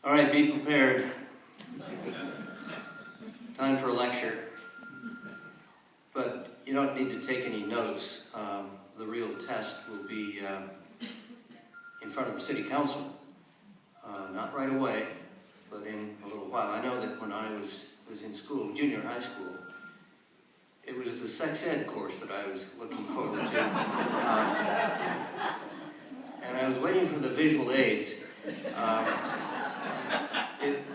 All right, be prepared. Time for a lecture. But you don't need to take any notes. The real test will be in front of the City Council. Not right away, but in a little while. I know that when I was in school, junior high school, it was the sex ed course that I was looking forward to. And I was waiting for the visual aids.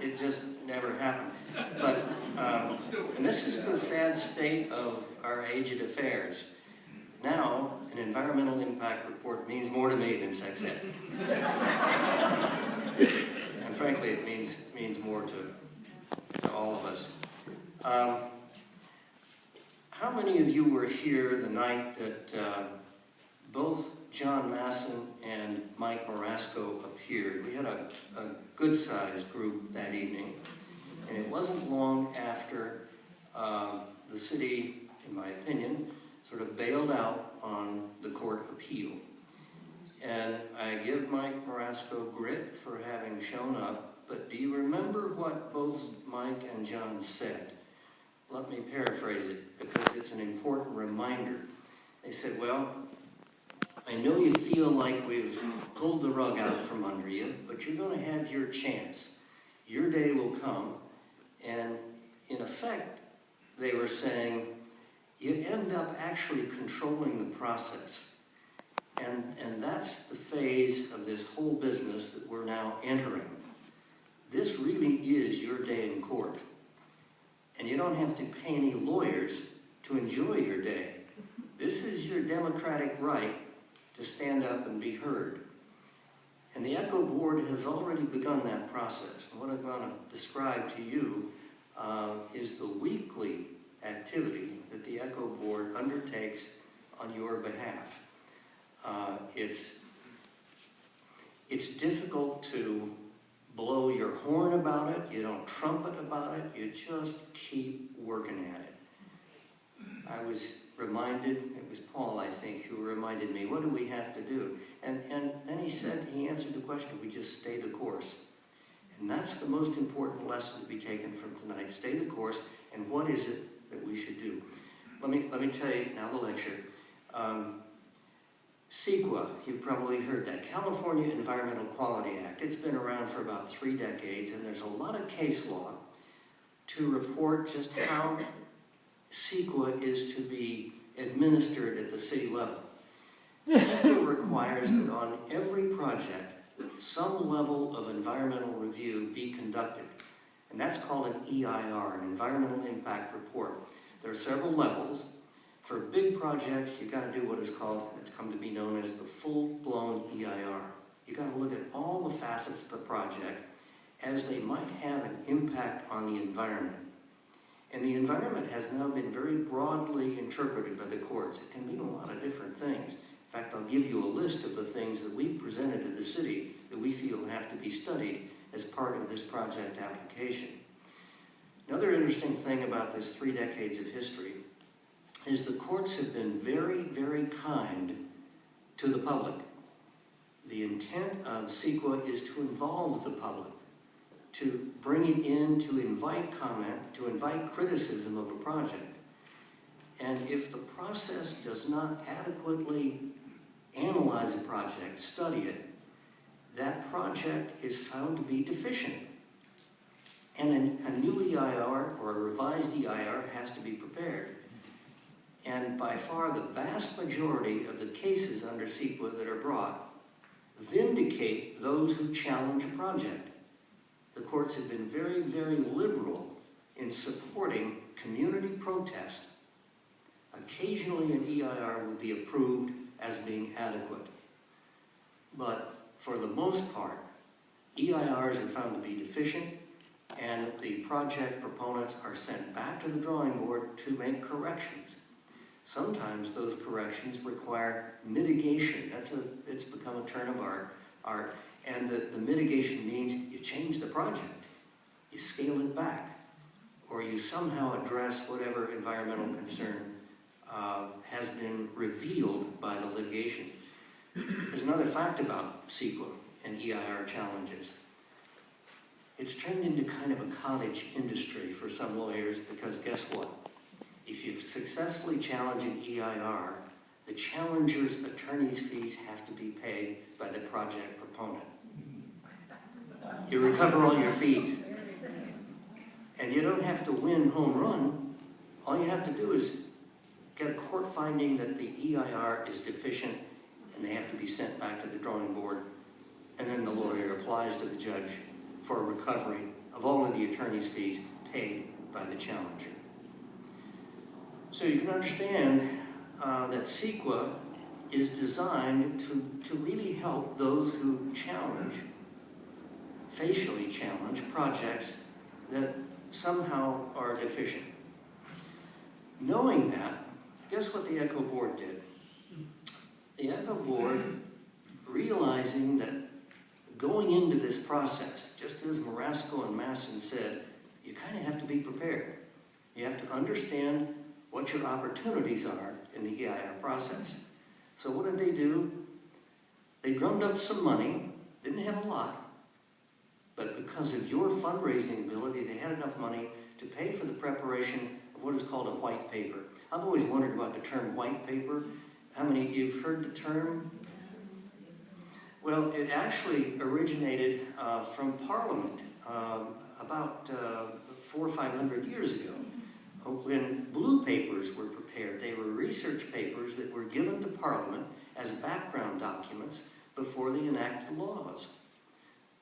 It just never happened. But, and this is the sad state of our aged affairs. Now, an environmental impact report means more to me than sex ed. And frankly, it means more to all of us. How many of you were here the night that both John Masson and Mike Marasco appeared? We had a good-sized group that evening, and it wasn't long after the city, in my opinion, sort of bailed out on the court appeal. And I give Mike Marasco grit for having shown up, but do you remember what both Mike and John said? Let me paraphrase it, because it's an important reminder. They said, well, I know you feel like we've pulled the rug out from under you, but you're going to have your chance. Your day will come. And in effect, they were saying, you end up actually controlling the process. And that's the phase of this whole business that we're now entering. This really is your day in court. And you don't have to pay any lawyers to enjoy your day. This is your democratic right to stand up and be heard. And the ECCHO board has already begun that process. And what I'm going to describe to you is the weekly activity that the ECCHO board undertakes on your behalf. It's difficult to blow your horn about it, you don't trumpet about it, you just keep working at it. I was reminded, it was Paul, I think, who reminded me, what do we have to do? And then he answered the question, we just stay the course. And that's the most important lesson to be taken from tonight. Stay the course, and what is it that we should do? Let me tell you now the lecture. ECCHO, you've probably heard that, California Environmental Quality Act. It's been around for about 3 decades, and there's a lot of case law to report just how ECCHO is to be administered at the city level. ECCHO requires that on every project, some level of environmental review be conducted. And that's called an EIR, an Environmental Impact Report. There are several levels. For big projects, you've got to do what is called, it's come to be known as the full-blown EIR. You've got to look at all the facets of the project as they might have an impact on the environment. And the environment has now been very broadly interpreted by the courts. It can mean a lot of different things. In fact, I'll give you a list of the things that we've presented to the city that we feel have to be studied as part of this project application. Another interesting thing about this 3 decades of history is the courts have been very, very kind to the public. The intent of ECCHO is to involve the public, to bring it in, to invite comment, to invite criticism of a project. And if the process does not adequately analyze a project, study it, that project is found to be deficient. And a new EIR or a revised EIR has to be prepared. And by far the vast majority of the cases under ECCHO that are brought vindicate those who challenge a project. The courts have been very, very liberal in supporting community protest. Occasionally an EIR will be approved as being adequate. But for the most part, EIRs are found to be deficient, and the project proponents are sent back to the drawing board to make corrections. Sometimes those corrections require mitigation. It's become a term of art. And the mitigation means you change the project, you scale it back, or you somehow address whatever environmental concern has been revealed by the litigation. There's another fact about ECCHO and EIR challenges. It's turned into kind of a cottage industry for some lawyers because guess what? If you've successfully challenged an EIR, the challenger's attorney's fees have to be paid by the project proponent. You recover all your fees. And you don't have to win home run. All you have to do is get a court finding that the EIR is deficient and they have to be sent back to the drawing board. And then the lawyer applies to the judge for a recovery of all of the attorney's fees paid by the challenger. So you can understand that ECCHO is designed to really help those who challenge, facially challenge projects that somehow are deficient. Knowing that, guess what the ECCHO board did? The ECCHO board, realizing that going into this process, just as Marasco and Masson said, you kind of have to be prepared. You have to understand what your opportunities are in the EIR process. So what did they do? They drummed up some money, didn't have a lot, but because of your fundraising ability, they had enough money to pay for the preparation of what is called a white paper. I've always wondered about the term white paper. How many of you have heard the term? Well, it actually originated from Parliament about 400 or 500 years ago. When blue papers were prepared, they were research papers that were given to Parliament as background documents before they enacted laws.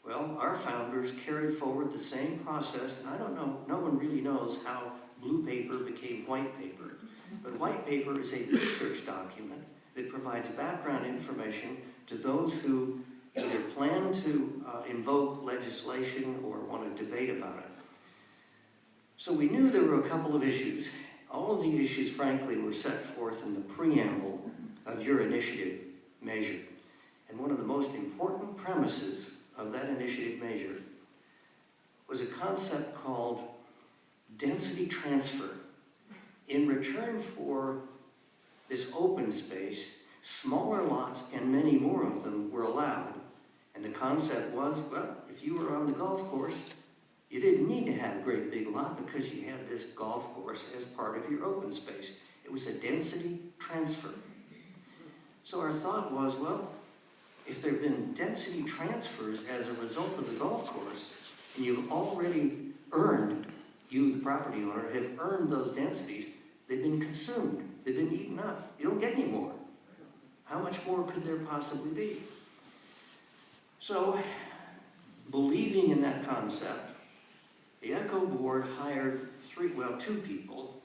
Well, our founders carried forward the same process, and I don't know, no one really knows how blue paper became white paper. But white paper is a research document that provides background information to those who either plan to invoke legislation or want to debate about it. So we knew there were a couple of issues. All of the issues, frankly, were set forth in the preamble of your initiative measure. And one of the most important premises of that initiative measure was a concept called density transfer. In return for this open space, smaller lots and many more of them were allowed. And the concept was, well, if you were on the golf course, you didn't need to have a great big lot because you had this golf course as part of your open space. It was a density transfer. So our thought was, well, if there have been density transfers as a result of the golf course, and you've already earned, you, the property owner, have earned those densities, they've been consumed, they've been eaten up. You don't get any more. How much more could there possibly be? So, believing in that concept, the ECCHO board hired two people,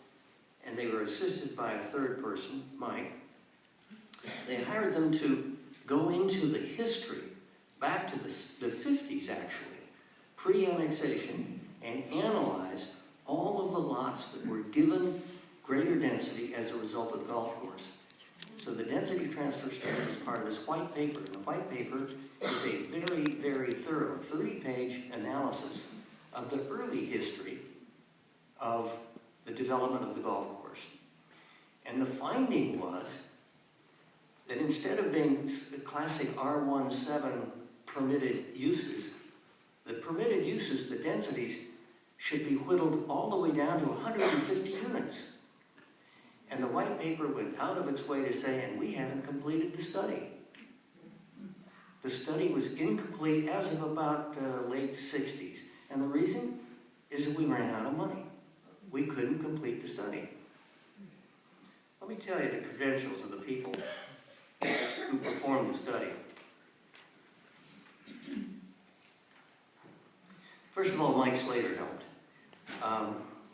and they were assisted by a third person, Mike. They hired them to go into the history, back to the 50s actually, pre-annexation, and analyze all of the lots that were given greater density as a result of the golf course. So the density transfer study is part of this white paper. And the white paper is a very, very thorough 30-page analysis of the early history of the development of the golf course. And the finding was that instead of being the classic R17 permitted uses, the permitted uses, the densities, should be whittled all the way down to 150 units. And the white paper went out of its way to say, and we haven't completed the study. The study was incomplete as of about late 60s. And the reason is that we ran out of money. We couldn't complete the study. Let me tell you the credentials of the people who performed the study. First of all, Mike Slater helped.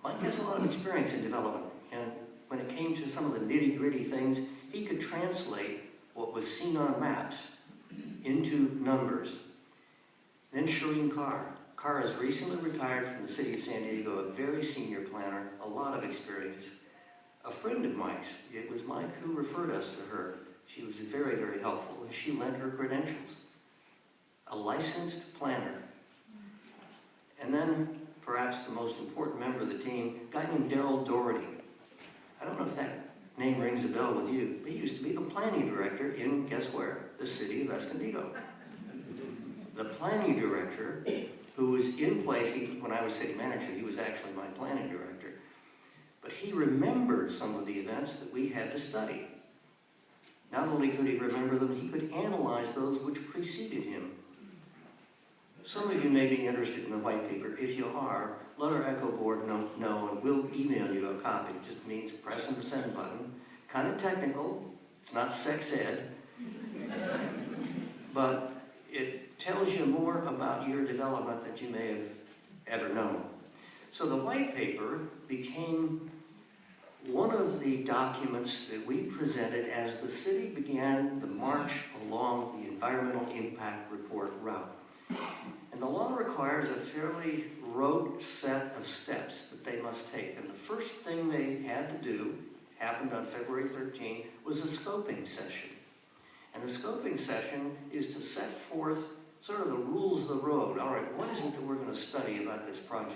Mike has a lot of experience in development, and when it came to some of the nitty-gritty things, he could translate what was seen on maps into numbers. Then Shireen Carr. Carr is recently retired from the city of San Diego, a very senior planner, a lot of experience. A friend of Mike's, it was Mike who referred us to her. She was very, very helpful, and she lent her credentials. A licensed planner. And then, perhaps the most important member of the team, a guy named Daryl Doherty. I don't know if that name rings a bell with you, but he used to be the planning director in, guess where? The city of Escondido. The planning director who was in place, when I was city manager, he was actually my planning director. But he remembered some of the events that we had to study. Not only could he remember them, he could analyze those which preceded him. Some of you may be interested in the white paper. If you are, let our ECHO board know, and we'll email you a copy. It just means pressing the send button. Kind of technical. It's not sex ed. But it tells you more about your development than you may have ever known. So the white paper became one of the documents that we presented as the city began the march along the environmental impact report route. And the law requires a fairly rote set of steps that they must take. And the first thing they had to do, happened on February 13, was a scoping session. And the scoping session is to set forth sort of the rules of the road. All right, what is it that we're going to study about this project?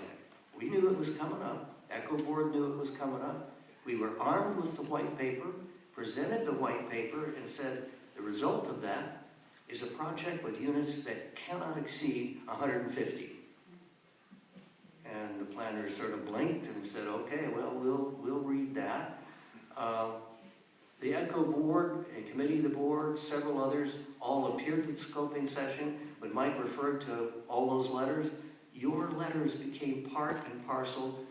We knew it was coming up. ECHO board knew it was coming up. We were armed with the white paper, presented the white paper, and said the result of that is a project with units that cannot exceed 150. And the planners sort of blinked and said, okay, well, we'll read that. The ECHO board, a committee of the board, several others, all appeared at the scoping session. When Mike referred to all those letters, your letters became part and parcel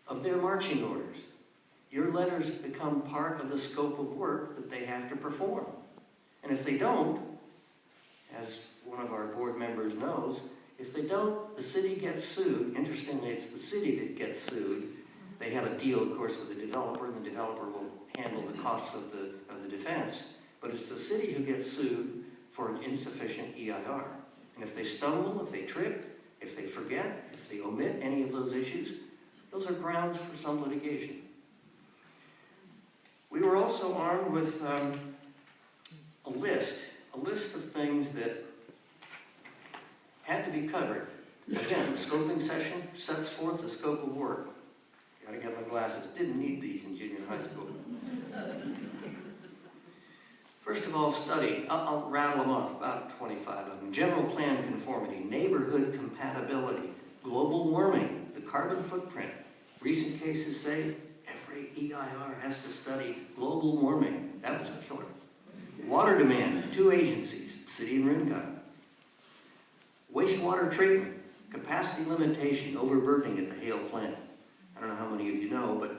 of their marching orders. Your letters become part of the scope of work that they have to perform. And if they don't, as one of our board members knows, if they don't, the city gets sued. Interestingly, it's the city that gets sued. They have a deal, of course, with the developer, and the developer will handle the costs of the defense. But it's the city who gets sued for an insufficient EIR. And if they stumble, if they trip, if they forget, if they omit any of those issues, those are grounds for some litigation. We were also armed with a list of things that had to be covered. Again, the scoping session sets forth the scope of work. Gotta get my glasses. Didn't need these in junior high school. First of all, study. I'll rattle them off, about 25 of them. General plan conformity, neighborhood compatibility, global warming, the carbon footprint. Recent cases say every EIR has to study global warming. That was a killer. Water demand, 2 agencies, city and Rincon. Wastewater treatment, capacity limitation, overburdening at the Hale plant. I don't know how many of you know, but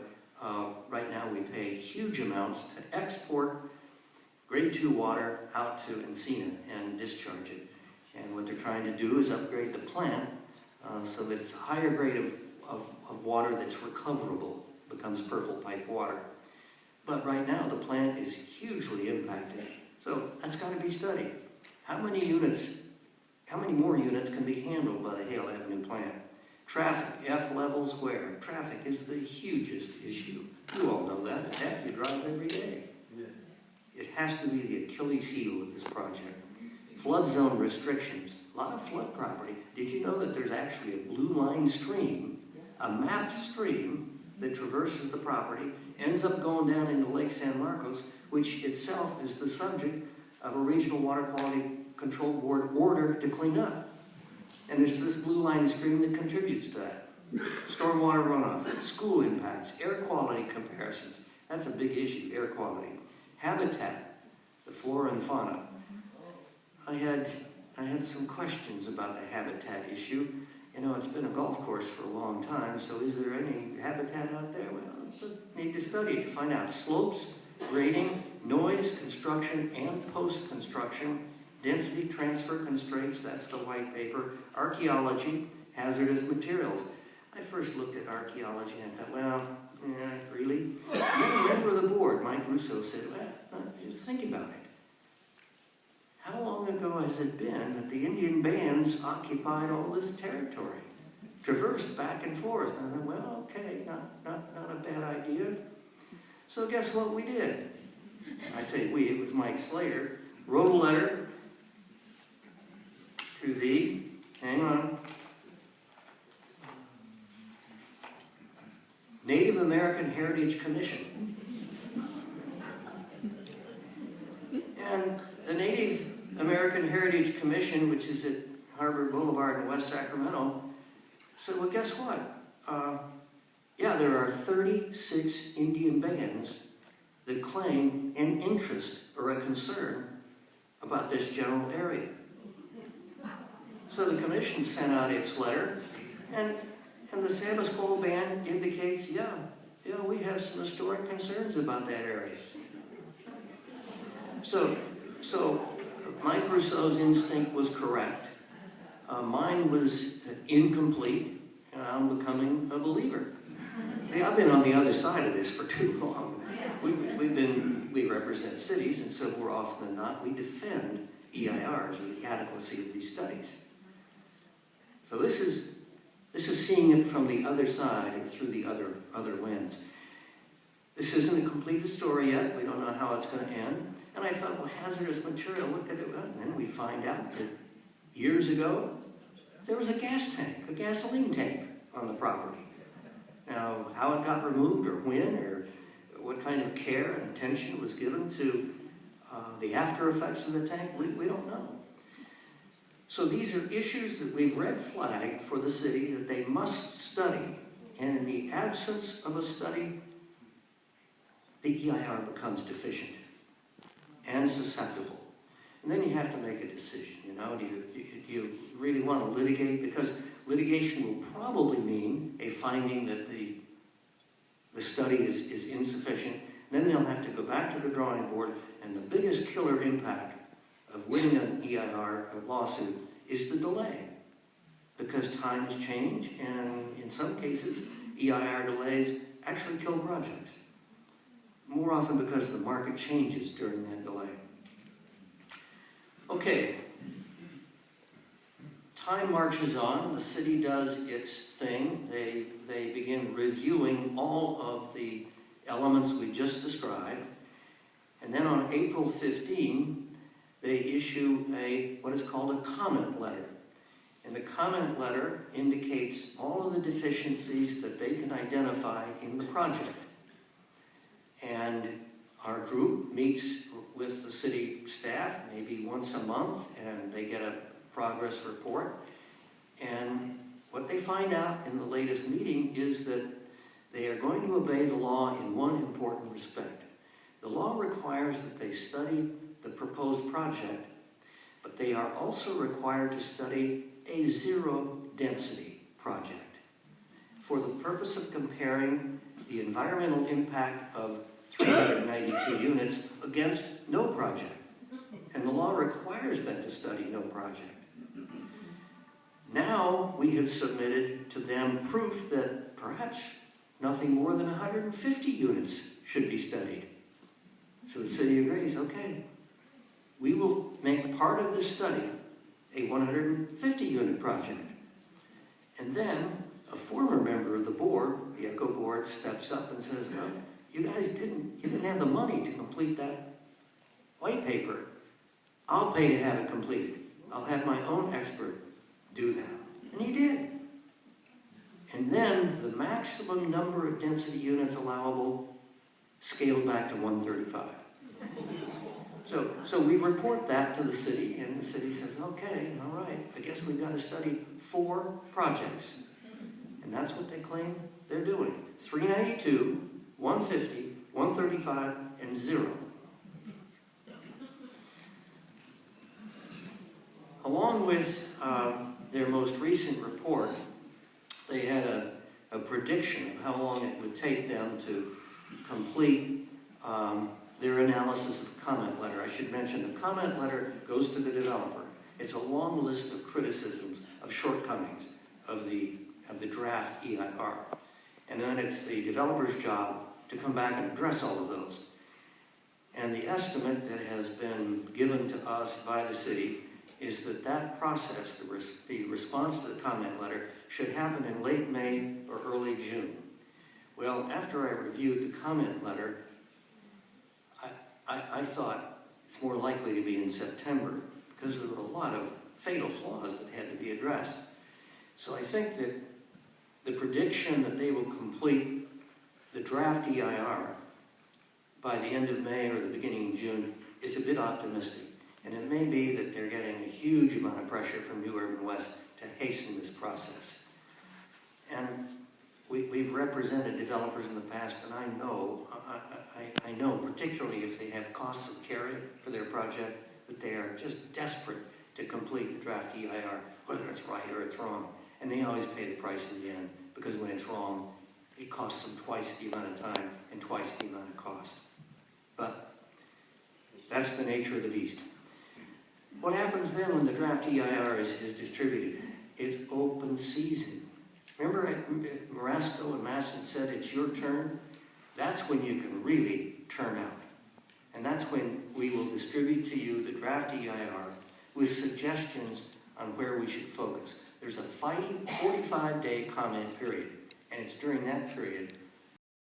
right now we pay huge amounts to export grade 2 water out to Encina and discharge it. And what they're trying to do is upgrade the plant so that it's a higher grade of water that's recoverable, becomes purple pipe water. But right now the plant is hugely impacted. So that's got to be studied. How many more units can be handled by the Hale Avenue plant? Traffic, F level square. Traffic is the hugest issue. You all know that. Heck, you drive every day. Yeah. It has to be the Achilles heel of this project. Flood zone restrictions. A lot of flood property. Did you know that there's actually a blue line stream, a mapped stream that traverses the property, ends up going down into Lake San Marcos, which itself is the subject of a regional water quality control board order to clean up. And it's this blue line stream that contributes to that. Stormwater runoff, school impacts, air quality comparisons. That's a big issue, air quality. Habitat, the flora and fauna. I had some questions about the habitat issue. You know, it's been a golf course for a long time, so is there any habitat out there? Well, we need to study to find out. Slopes, grading, noise, construction, and post-construction, density transfer constraints, that's the white paper, archaeology, hazardous materials. I first looked at archaeology and I thought, well, really? And then a member of the board, Mike Russo, said, well, just think about it. How long ago has it been that the Indian bands occupied all this territory, traversed back and forth? And I thought, well, okay, not a bad idea. So guess what we did? I say we, it was Mike Slater, wrote a letter to the, hang on, Native American Heritage Commission. And the Native American Heritage Commission, which is at Harvard Boulevard in West Sacramento. I said, well, guess what? Yeah, there are 36 Indian bands that claim an interest or a concern about this general area. So the commission sent out its letter, and the Sabbath Band indicates, yeah, we have some historic concerns about that area. So Mike Rousseau's instinct was correct. Mine was incomplete, and I'm becoming a believer. I've been on the other side of this for too long. We represent cities, and so more often than not, we defend EIRs, or the adequacy of these studies. So this is seeing it from the other side and through the other lens. This isn't a completed story yet. We don't know how it's going to end. And I thought, well, hazardous material, what could it be? And then we find out that years ago, there was a gas tank, a gasoline tank on the property. Now, how it got removed, or when, or what kind of care and attention was given to the after effects of the tank, we don't know. So these are issues that we've red flagged for the city that they must study. And in the absence of a study, the EIR becomes deficient and susceptible. And then you have to make a decision, you know, do you really want to litigate? Because litigation will probably mean a finding that the study is insufficient. Then they'll have to go back to the drawing board, and the biggest killer impact of winning an EIR lawsuit is the delay. Because times change, and in some cases, EIR delays actually kill projects. More often because the market changes during that delay. Okay, time marches on, the city does its thing. They begin reviewing all of the elements we just described. And then on April 15, they issue what is called a comment letter. And the comment letter indicates all of the deficiencies that they can identify in the project. And our group meets with the city staff maybe once a month, and they get a progress report. And what they find out in the latest meeting is that they are going to obey the law in one important respect. The law requires that they study the proposed project, but they are also required to study a zero-density project for the purpose of comparing the environmental impact of 392 units against no project. And the law requires them to study no project. Now we have submitted to them proof that perhaps nothing more than 150 units should be studied. So the city agrees, okay, we will make part of this study a 150 unit project. And then a former member of the board, the ECCHO board, steps up and says, no, you guys didn't have the money to complete that white paper. I'll pay to have it completed. I'll have my own expert do that. And he did. And then the maximum number of density units allowable scaled back to 135. So we report that to the city, and the city says, okay, all right, I guess we've got to study 4 projects. And that's what they claim they're doing. 392, 150, 135, and 0. Along with their most recent report, they had a prediction of how long it would take them to complete their analysis of the comment letter. I should mention the comment letter goes to the developer. It's a long list of criticisms, of shortcomings of the draft EIR. And then it's the developer's job to come back and address all of those. And the estimate that has been given to us by the city is that process, the response to the comment letter, should happen in late May or early June. Well, after I reviewed the comment letter, I thought it's more likely to be in September because there were a lot of fatal flaws that had to be addressed. So I think that the prediction that they will complete the draft EIR by the end of May or the beginning of June is a bit optimistic. And it may be that they're getting a huge amount of pressure from New Urban West to hasten this process. And we've represented developers in the past, and I know, particularly if they have costs of carry for their project, that they are just desperate to complete the draft EIR, whether it's right or it's wrong. And they always pay the price in the end, because when it's wrong, it costs them twice the amount of time and twice the amount of cost. But that's the nature of the beast. What happens then when the draft EIR is distributed? It's open season. Remember Marasco and Masson said it's your turn? That's when you can really turn out. And that's when we will distribute to you the draft EIR with suggestions on where we should focus. There's a 45-day comment period, and it's during that period